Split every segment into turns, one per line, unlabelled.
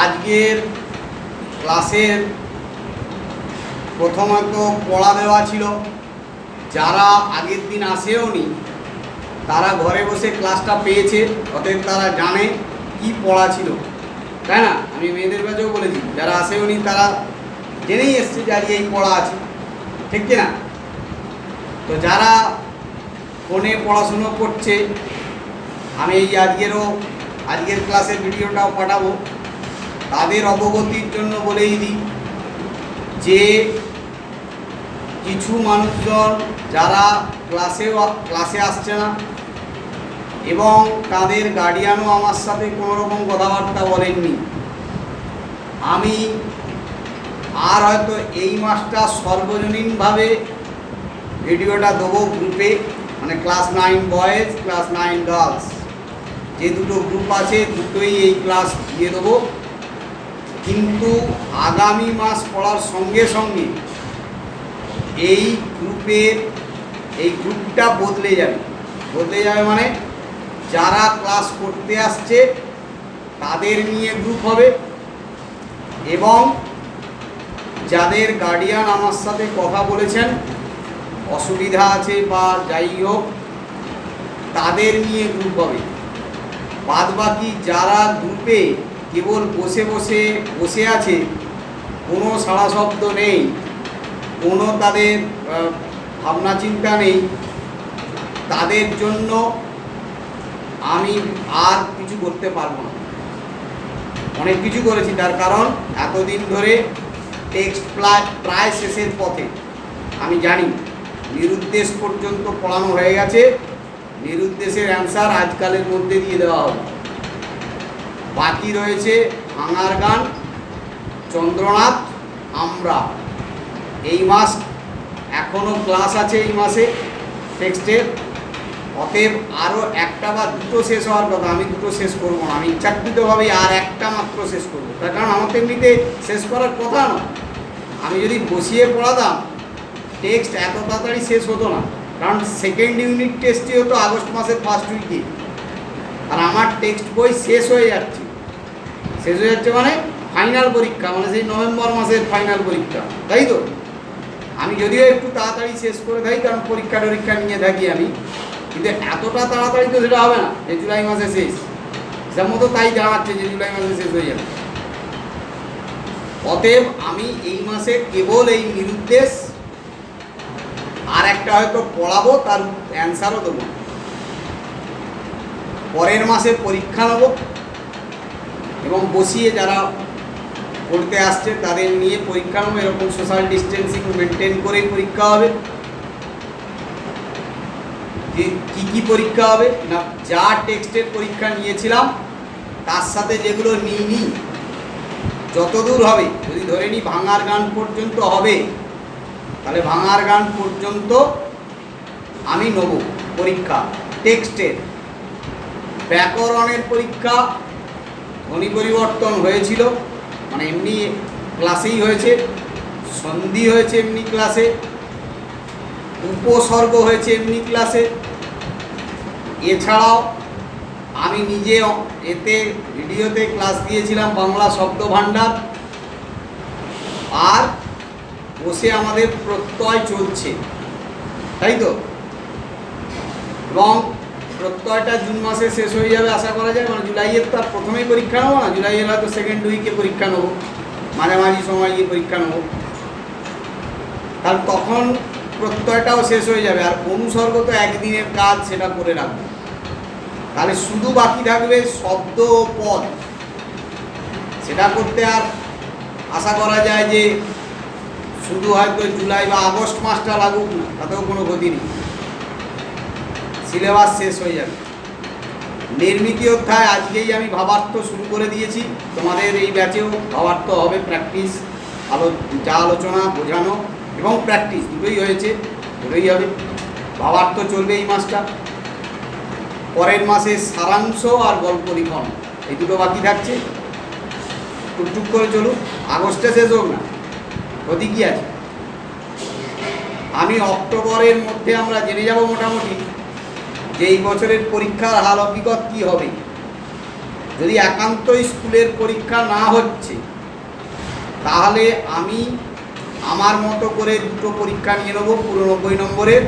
আজকের ক্লাসের প্রথমত পড়া দেওয়া ছিল। যারা আগের দিন আসেওনি তারা ঘরে বসে ক্লাসটা পেয়েছে, অতএব তারা জানে কি পড়া ছিল, তাই না? আমি মেয়েদের কাছেও বলেছি, যারা আসেওনি তারা জেনেই এসছে যে আজকে এই পড়া আছে, ঠিক কি না? তো যারা ফোনে পড়াশুনো করছে, আমি এই আজকের ক্লাসের ভিডিওটাও পাঠাবো, তাদের অবগতির জন্য বলেই দিই যে কিছু মানুষজন যারা ক্লাসে আসছে না এবং তাদের গার্ডিয়ানও আমার সাথে কোনো রকম কথাবার্তা বলেননি, আমি আর হয়তো এই মাসটা সর্বজনীনভাবে ভিডিওটা দেবো গ্রুপে, মানে ক্লাস 9 বয়েজ, ক্লাস 9 গার্লস, যে দুটো গ্রুপ আছে দুটোই এই ক্লাস দিয়ে দেবো। কিন্তু আগামী মাস পড়ার সঙ্গে সঙ্গে এই গ্রুপটা বদলে যাবে মানে যারা ক্লাস করতে আসছে তাদের নিয়ে গ্রুপ হবে এবং যাদের গার্ডিয়ান আমার সাথে কথা বলেছেন অসুবিধা আছে বা যাই হোক তাদের নিয়ে গ্রুপ হবে। বাদবাকি যারা গ্রুপে কেবল বসে আছে, কোনো সাড়া শব্দ নেই, কোনো তাদের ভাবনা চিন্তা নেই, তাদের জন্য আমি আর কিছু করতে পারবো না। অনেক কিছু করেছি, তার কারণ এতদিন ধরে টেক্সট প্রায় শেষের পথে। আমি জানি নিরুদ্দেশ পর্যন্ত পড়ানো হয়ে গেছে, নিরুদ্দেশের অ্যান্সার আজকালের মধ্যে দিয়ে দেওয়া হবে। বাকি রয়েছে ভাঙার গান, চন্দ্রনাথ, আমরা। এই মাস এখনও ক্লাস আছে এই মাসে টেক্সটের, অতএব আরও একটা বা দুটো শেষ হওয়ার কথা। আমি দুটো শেষ করবো না, আমি ইচ্ছাকৃতভাবে আর একটা মাত্র শেষ করবো, তার কারণ আমার তো এমনিতে শেষ করার কথা নয়। আমি যদি বসিয়ে পড়াতাম টেক্সট এত তাড়াতাড়ি শেষ হতো না, কারণ সেকেন্ড ইউনিট টেস্টই হতো আগস্ট মাসের ফার্স্ট উইকে, আর আমার টেক্সট বই শেষ হয়ে যাচ্ছে মানে ফাইনাল পরীক্ষা, মানে সেই নভেম্বর মাসের ফাইনাল পরীক্ষা, তাই তো? আমি যদিও একটু তাড়াতাড়ি শেষ করে থাকি, কারণ পরীক্ষা নিয়ে থাকি আমি, কিন্তু এতটা তাড়াতাড়ি তো সেটা হবে না যে জুলাই মাসে শেষ। সেটার মতো তাই জানাচ্ছে যে জুলাই মাসে শেষ হয়ে যাবে। অতএব আমি এই মাসে কেবল এই নিরুদ্দেশ আর একটা হয়তো পড়াবো, তার অ্যান্সারও দেবো। পরের মাসে পরীক্ষা নেব এবং বসিয়ে যারা পড়তে আসছে তাদের নিয়ে পরীক্ষা নেব। এরকম সোশ্যাল ডিস্টেন্সিং মেনটেন করেই পরীক্ষা হবে। কি পরীক্ষা হবে না, যা টেক্সটের পরীক্ষা নিয়েছিলাম তার সাথে যেগুলো নিইনি, যতদূর হবে, যদি ধরে নিই ভাঙার গান পর্যন্ত হবে, তাহলে ভাঙার গান পর্যন্ত আমি নেব পরীক্ষা টেক্সটের। ব্যাকরণের পরীক্ষা ধ্বনি পরিবর্তন হয়েছিল, মানে এমনি ক্লাসেই হয়েছে, সন্ধি হয়েছে এমনি ক্লাসে, উপসর্গ হয়েছে এমনি ক্লাসে। এছাড়াও আমি নিজে ভিডিওতে ক্লাস দিয়েছিলাম বাংলা শব্দ ভাণ্ডার, আর বসে আমাদের প্রত্যয় চলছে, তাই তো? এবং প্রত্যয়টা জুন মাসে শেষ হয়ে যাবে আশা করা যায়, মানে জুলাইয়ের তার প্রথমেই পরীক্ষা নেবো না, জুলাইয়ের হয়তো সেকেন্ড উইকে পরীক্ষা নেবো, মাঝামাঝি সময় গিয়ে পরীক্ষা নেবো, তাহলে তখন প্রত্যয়টাও শেষ হয়ে যাবে। আর অনুসর্গ তো একদিনের কাজ, সেটা করে রাখবো। তাহলে শুধু বাকি থাকবে শব্দ ও পদ, সেটা করতে আর আশা করা যায় যে শুধু হয়তো জুলাই বা আগস্ট মাসটা লাগুক না, তাতেও কোনো ক্ষতি নেই, সিলেবাস শেষ হয়ে যাবে। নির্মিতি অধ্যায় আজকেই আমি ভাবার্থ শুরু করে দিয়েছি, তোমাদের এই ব্যাচেও ভাবার্থ হবে, প্র্যাকটিস, যা আলোচনা বোঝানো এবং প্র্যাকটিস দুটোই হয়েছে, দুটোই হবে। ভাবার্থ চলবে এই মাসটা। পরের মাসে সারাংশ আর গল্প লিখন, এই দুটো বাকি থাকছে, টুকটুক করে চলুক, আগস্টে শেষ হোক না, ক্ষতি কী আছে? আমি অক্টোবরের মধ্যে আমরা জেনে যাব মোটামুটি যে এই বছরের পরীক্ষার হাল হকিকত কী হবে। যদি একান্ত স্কুলের পরীক্ষা না হচ্ছে তাহলে আমি আমার মতো করে দুটো পরীক্ষা নিয়ে নেবো, পুরো 90 নম্বরের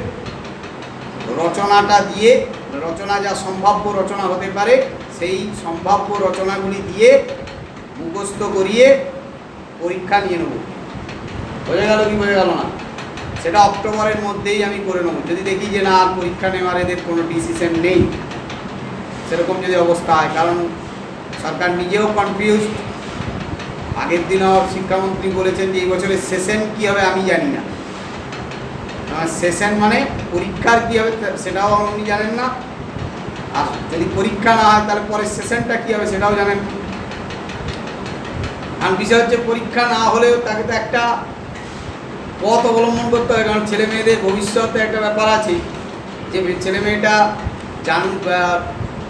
রচনাটা দিয়ে, রচনা যা সম্ভাব্য রচনা হতে পারে সেই সম্ভাব্য রচনাগুলি দিয়ে মুখস্থ করিয়ে পরীক্ষা নিয়ে নেব। বোঝা গেল কি বোঝা গেল না? সেটা অক্টোবরের মধ্যেই আমি করে নেব। যদি দেখি যে না আর পরীক্ষা নেওয়ার এদের কোনো ডিসিশন নেই, সেরকম যদি অবস্থা হয়, কারণ সরকার নিজেও কনফিউজড। আগের দিনও শিক্ষামন্ত্রী বলেছেন যে এই বছরের সেশন কী হবে আমি জানি না। সেশন মানে পরীক্ষার কী হবে সেটাও উনি জানেন না, আর যদি পরীক্ষা না হয় তাহলে পরের সেশনটা কী হবে সেটাও জানেন। আর বিষয় হচ্ছে পরীক্ষা না হলেও তাকে তো একটা পথ অবলম্বন করতে হবে, কারণ ছেলে মেয়েদের ভবিষ্যতে একটা ব্যাপার আছে যে ছেলে মেয়েটা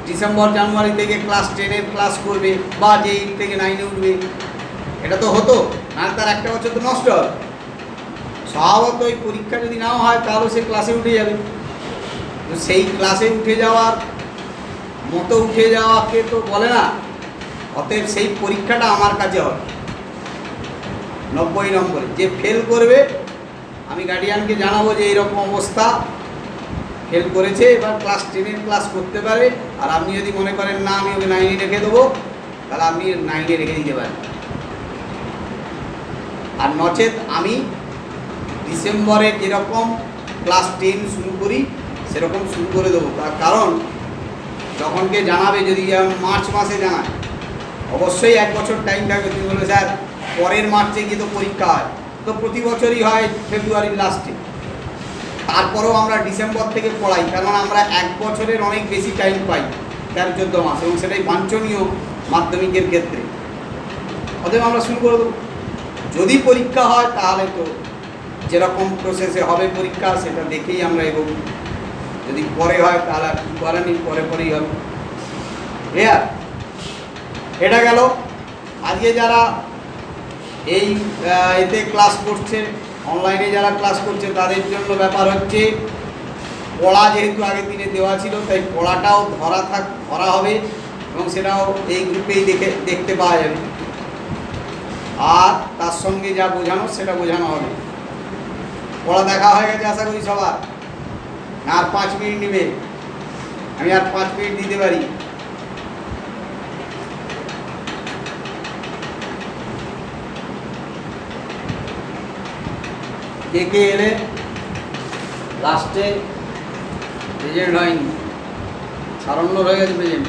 ডিসেম্বর জানুয়ারি থেকে ক্লাস 10-এর ক্লাস করবে বা যে 8 থেকে 9-এ উঠবে, এটা তো হতো না, তার একটা বছর তো নষ্ট হবে। স্বভাবত ওই পরীক্ষা যদি নাও হয় তাহলে সে ক্লাসে উঠে যাবে। তো সেই ক্লাসে উঠে যাওয়ার মতো উঠে যাওয়াকে তো বলে না। অতএব সেই পরীক্ষাটা আমার কাছে হবে 90 নম্বরে। যে ফেল করবে আমি গার্ডিয়ানকে জানাবো যে এইরকম অবস্থা, ফেল করেছে, এবার ক্লাস 10-এর ক্লাস করতে পারে। আর আপনি যদি মনে করেন না আমি ওকে 9-এ রেখে দেবো, তাহলে আপনি 9-এ রেখে দিতে পারেন। আর নচেত আমি ডিসেম্বরে যেরকম ক্লাস 10 শুরু করি সেরকম শুরু করে দেবো। তার কারণ যখনকে জানাবে, যদি মার্চ মাসে জানায়, অবশ্যই 1 বছর টাইম থাকবে। তুমি বলবে স্যার পরের মার্চে গিয়ে তো পরীক্ষা হয়, তো প্রতি বছরই হয় ফেব্রুয়ারির লাস্টে। তারপরেও আমরা ডিসেম্বর থেকে পড়াই, কারণ আমরা 1 বছরের অনেক বেশি টাইম পাই, 13-14 মাস, এবং সেটাই বাঞ্ছনীয় মাধ্যমিকের ক্ষেত্রে। অতএব আমরা শুরু করে দেবো। যদি পরীক্ষা হয় তাহলে তো যেরকম প্রসেসে হবে পরীক্ষা সেটা দেখেই আমরা এগোবো। যদি পরে হয় তাহলে আর কী করার নেই, পরেই হবে। ক্লিয়ার? এটা গেল। আজকে যারা এই এতে ক্লাস করছে, অনলাইনে যারা ক্লাস করছে, তাদের জন্য ব্যাপার হচ্ছে পড়া যেহেতু আগের দিনে দেওয়া ছিল, তাই পড়াটাও ধরা হবে এবং সেটাও এই গ্রুপেই দেখতে পাওয়া যাবে। আর তার সঙ্গে যা বোঝানো সেটা বোঝানো হবে। পড়া দেখা হয়ে গেছে আশা করি সবার। আর 5 মিনিট নেবে, আমি আর 5 মিনিট দিতে পারি। কে এলে লাস্টে প্রেজেন্ট হয়নি, সারণ্যর হয়ে গেছে প্রেজেন্ট,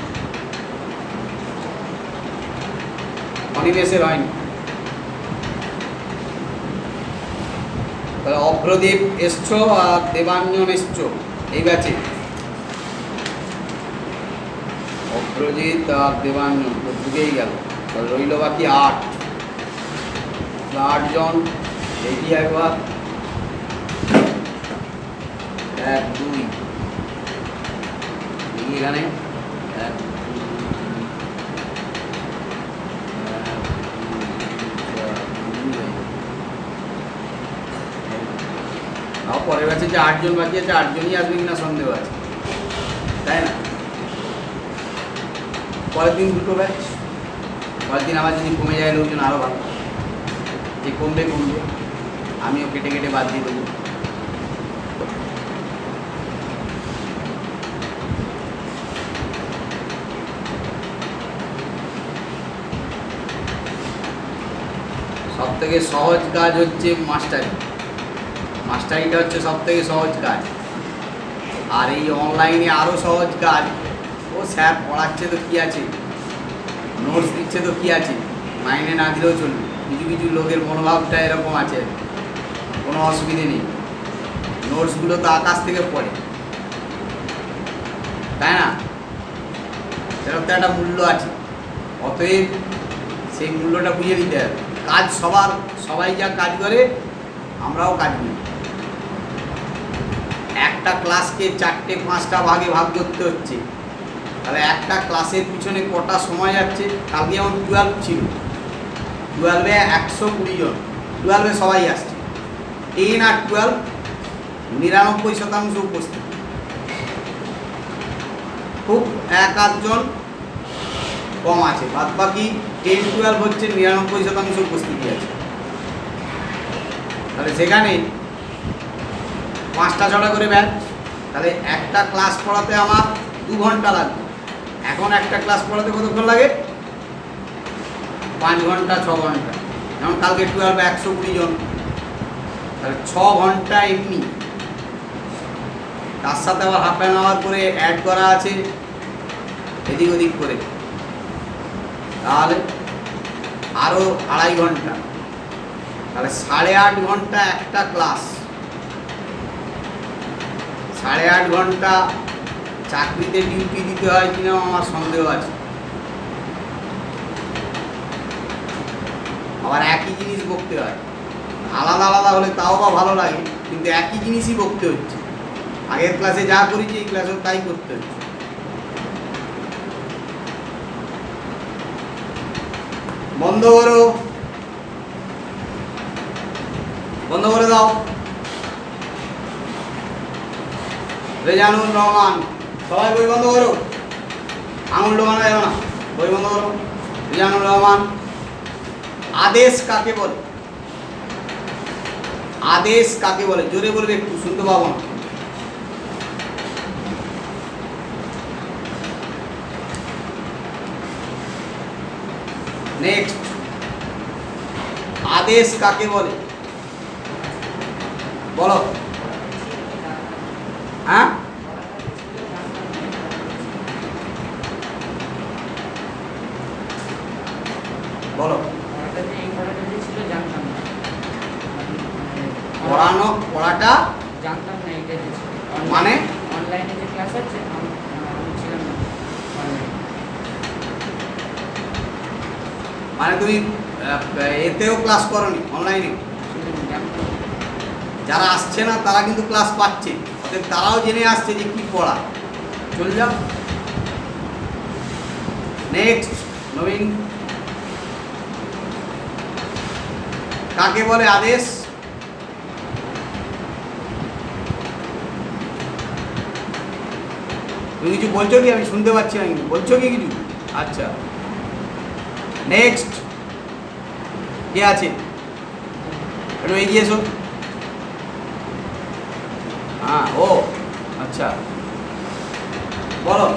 অনিমেষের হয়নি। তাহলে অভ্রদীপ এসছো আর দেবাঞ্জন এসছো এই ব্যাচে। অভ্রজিৎ আর দেবাঞ্জন তো ঢুকেই গেল, তাহলে রইল বাকি 8 জন। দেখি একবার 1 2 দেখি এখানে 1 পরের ব্যাচে যে 8 জন বাকি আছে, 8 জনই আসবে কিনা সন্দেহ আছে, তাই না? পরের দিন 2টো ব্যাচ, পরের দিন আবার যদি কমে যায় লোকজন আরও ভালো। যে কমবে আমিও কেটে বাদ দিয়ে দেবো। সবথেকে সহজ কাজ হচ্ছে মাস্টারিটা হচ্ছে সবথেকে সহজ কাজ। আর এই অনলাইনে আরও সহজ কাজ। ও স্যার পড়াচ্ছে তো কী আছে, নোটস দিচ্ছে তো কী আছে, মাইনে না দিলেও চলবে। কিছু লোকের মনোভাবটা এরকম আছে, কোনো অসুবিধে নেই, নোটসগুলো তো আকাশ থেকে পড়ে, তাই না? সেটার তো একটা মূল্য আছে। অতএব সেই মূল্যটা বুঝে নিতে হবে। কাজ সবাই যা কাজ করে আমরাও কাজ করি। একটা ক্লাসকে 4টে-5টা ভাগে ভাগ করতে হচ্ছে, তাহলে একটা ক্লাসের পিছনে কটা সময় যাচ্ছে। কালকে যেমন 12 ছিল, 12-এ 120 জন, 12-এ সবাই আসছে। 10 আর 12 99% উপস্থিত। খুব 1-8 জন কম আছে, বাদ বাকি 10-12 হচ্ছে 99% উপস্থিতি আছে। তাহলে সেখানে 5টা-6টা করে ব্যাচ, তাহলে একটা ক্লাস পড়াতে আমার 2 ঘন্টা লাগবে। এখন একটা ক্লাস পড়াতে কতক্ষণ লাগে? 5 ঘন্টা 6 ঘন্টা। যেমন কালকে 12 120 জন, তাহলে 6 ঘন্টা এমনি, তার সাথে আবার হাফ অ্যান আওয়ার করে অ্যাড করা আছে এদিক ওদিক করে, তাহলে আরও 2.5 ঘন্টা, তাহলে 8.5 ঘন্টা একটা ক্লাস। 8.5 ঘন্টা চাকরিতে ডিউটি দিতে হয় কিনা আমার সন্দেহ আছে। আবার একই জিনিস বকতে হয়, আলাদা আলাদা হলে তাও বা ভালো লাগে, কিন্তু একই জিনিসই বকতে হচ্ছে। আগের ক্লাসে যা করেছি এই ক্লাসেও তাই করতে হচ্ছে। বন্ধ করো, বন্ধ করে দাও। রেজানুর রহমান, সবাই বই বন্ধ করো, আঙুল ঢোকানো যাবে না, বই বন্ধ করো। রেজানুর রহমান, আদেশ কাকে বলে? আদেশ কাকে বলে? জোরে বলবে, একটু শুনতে পাবো না। নেক্সট, আদেশ কাকে বলে বলো? হ্যাঁ, বলো। পড়ানো, পড়াটা
জানতাম না, এটা
মানে
অনলাইনে যে ক্লাস আছে আমি ছিলাম না অনলাইনে।
মানে তুমি এতেও ক্লাস করনি, অনলাইনে? যারা আসছে না তারা কিন্তু ক্লাস পাচ্ছে, অতএব তারাও জেনে আসছে যে কি পড়া। চলে যাও। নেক্সট, নবীন, কাকে বলে আদেশ? তুমি কিছু বলছো কি? আমি শুনতে পাচ্ছি না, কিন্তু বলছো কি কিছু? আচ্ছা, নেক্সট কে আছে? একটু এগিয়ে এসো। হ্যাঁ, ও আচ্ছা, বলো।